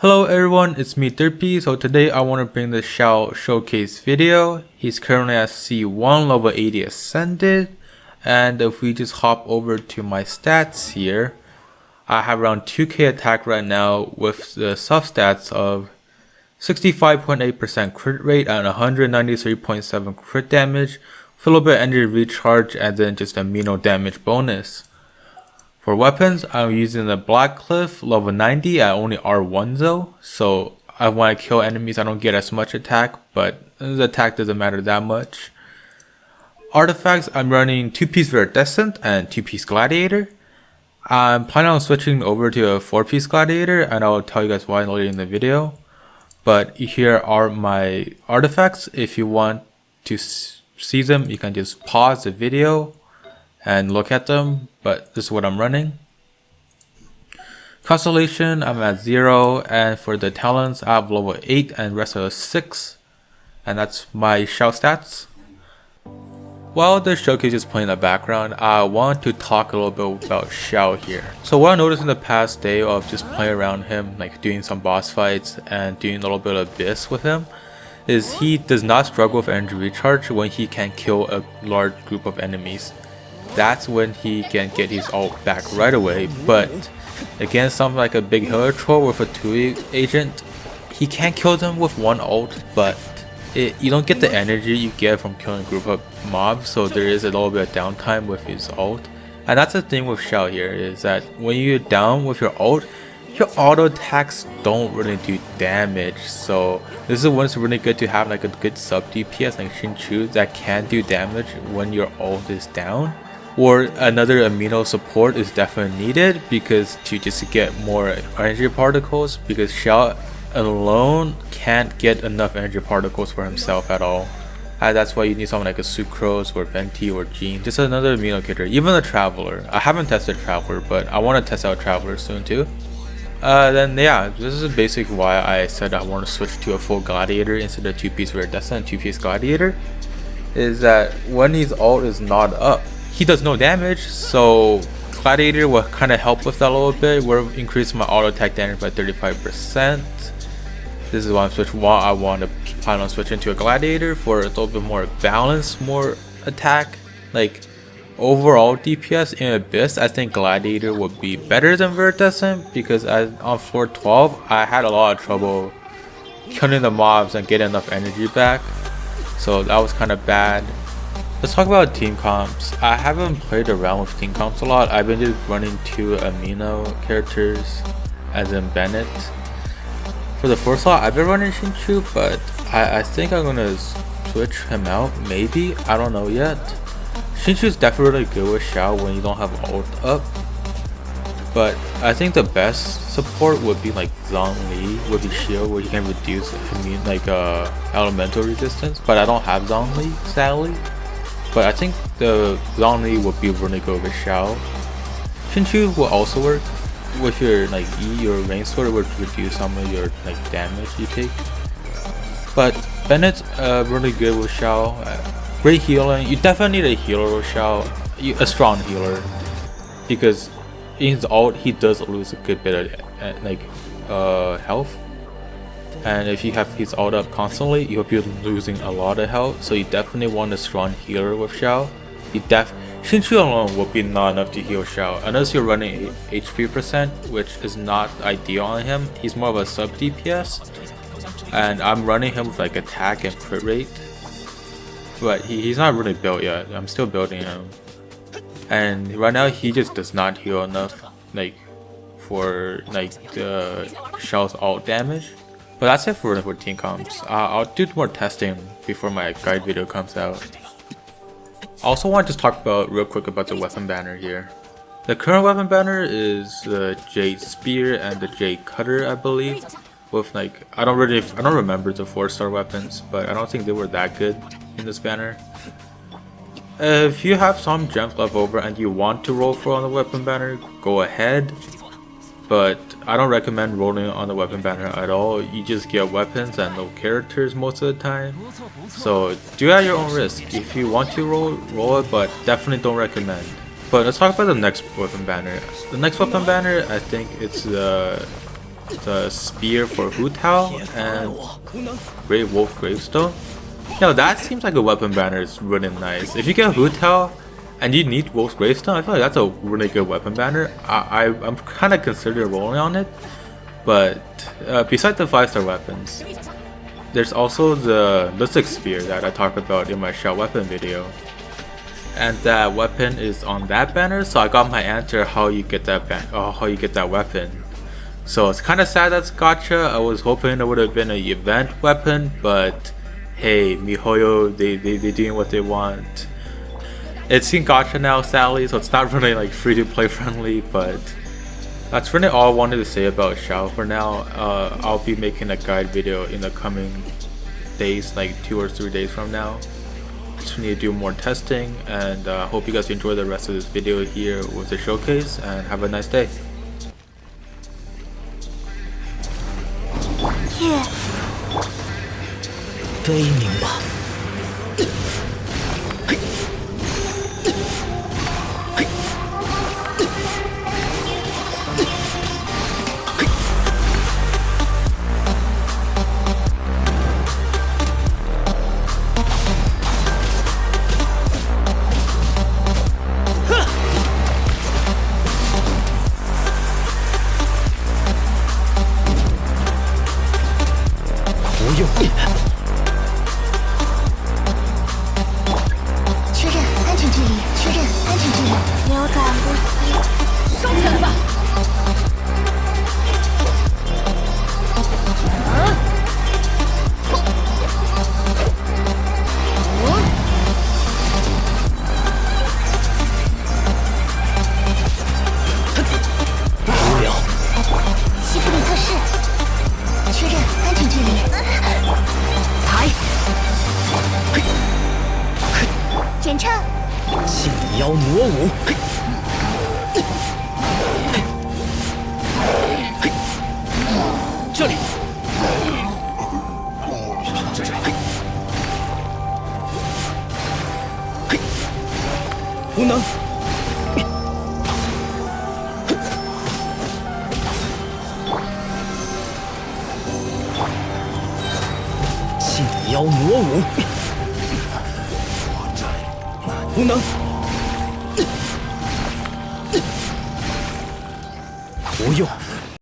Hello everyone, it's me F2P. So today I want to bring the Xiao Showcase video. He's currently at C1 level 80 ascended, and if we just hop over to my stats here, I have around 2k attack right now with the substats of 65.8% crit rate and 193.7 crit damage, with a little bit of energy recharge and then just amino damage bonus. For weapons, I'm using the Black Cliff level 90 at only R1 though, so when I kill enemies I don't get as much attack, but the attack doesn't matter that much. Artifacts, I'm running 2-piece Viridescent and 2-piece Gladiator. I'm planning on switching over to a 4-piece Gladiator, and I'll tell you guys why later in the video. But here are my artifacts. If you want to see them, you can just pause the video and look at them, but this is what I'm running. Constellation, I'm at 0, and for the talents, I have level 8 and rest of 6, and that's my Xiao stats. While the showcase is playing in the background, I want to talk a little bit about Xiao here. So what I noticed in the past day of just playing around him, like doing some boss fights and doing a little bit of Abyss with him, is he does not struggle with energy recharge when he can kill a large group of enemies. That's when he can get his ult back right away, but against something like a big healer troll with a 2 agent, he can't kill them with one ult, but you don't get the energy you get from killing a group of mobs, so there is a little bit of downtime with his ult. And that's the thing with Xiao here, is that when you're down with your ult, your auto attacks don't really do damage, so this is when it's really good to have like a good sub DPS like Xinqiu that can do damage when your ult is down. Or another amino support is definitely needed because to just get more energy particles, because Xiao alone can't get enough energy particles for himself at all. And that's why you need someone like a Sucrose or Venti or Jean, just another amino killer, even a Traveler. I haven't tested Traveler, but I want to test out Traveler soon too. Then yeah, this is basically why I said I want to switch to a full Gladiator instead of 2-piece Viridescent and 2-piece Gladiator, is that when his ult is not up, he does no damage, so Gladiator will kind of help with that a little bit. Will increase my auto attack damage by 35%. This is why I want to plan on switching to a Gladiator for a little bit more balance, more attack. Like overall DPS in Abyss, I think Gladiator would be better than Viridescent, because on floor 12 I had a lot of trouble killing the mobs and getting enough energy back, so that was kind of bad. Let's talk about team comps. I haven't played around with team comps a lot. I've been just running 2 amino characters, as in Bennett. For the first slot, I've been running Xinqiu, but I think I'm gonna switch him out, maybe? I don't know yet. Xinqiu is definitely really good with Xiao when you don't have ult up, but I think the best support would be like Zhongli with his shield, where you can reduce elemental resistance, but I don't have Zhongli, sadly. But I think the Zhongli would be really good with Xiao. Xinqiu will also work with your like E, your rain sword would reduce some of your like damage you take. But Bennett's really good with Xiao. Great healing. You definitely need a healer with Xiao, a strong healer, because in his ult he does lose a good bit of health. And if you have his ult up constantly, you'll be losing a lot of health, so you definitely want a strong healer with Xiao. Xinqiu alone will be not enough to heal Xiao, unless you're running HP percent, which is not ideal on him. He's more of a sub DPS, and I'm running him with like attack and crit rate, but he's not really built yet. I'm still building him, and right now he just does not heal enough for the Xiao's ult damage. But that's it for team comps. I'll do more testing before my guide video comes out. I also want to just talk real quick about the weapon banner here. The current weapon banner is the Jade Spear and the Jade Cutter, I believe. With I don't remember the 4-star weapons, but I don't think they were that good in this banner. If you have some gems left over and you want to roll for on the weapon banner, go ahead. But I don't recommend rolling on the weapon banner at all. You just get weapons and no characters most of the time. So do it at your own risk. If you want to roll it, but definitely don't recommend. But let's talk about the next weapon banner. The next weapon banner, I think it's the the spear for Hu Tao and Great Wolf Gravestone. That seems like a weapon banner is really nice. If you get Hu Tao and you need Wolf's Gravestone, I feel like that's a really good weapon banner. I'm kind of considering rolling on it. But besides the 5-star weapons, there's also the Mystic Spear that I talked about in my Xiao weapon video. And that weapon is on that banner, so I got my answer how you get that weapon. So it's kind of sad that's gacha. I was hoping it would have been an event weapon, but hey, MiHoYo, they doing what they want. It's in gacha now, sadly, so it's not really like free to play friendly, but that's really all I wanted to say about Xiao for now. I'll be making a guide video in the coming days, like 2 or 3 days from now. Just need to do more testing, and hope you guys enjoy the rest of this video here with the showcase, and have a nice day. Yeah. 悲鸣吧。不用。确认安全距离，确认安全距离。扭转不息，收起来吧。无聊。吸附力测试，确认安全距离。踩。检查。信妖魔舞。这里。无能。信妖魔舞。无能。不用。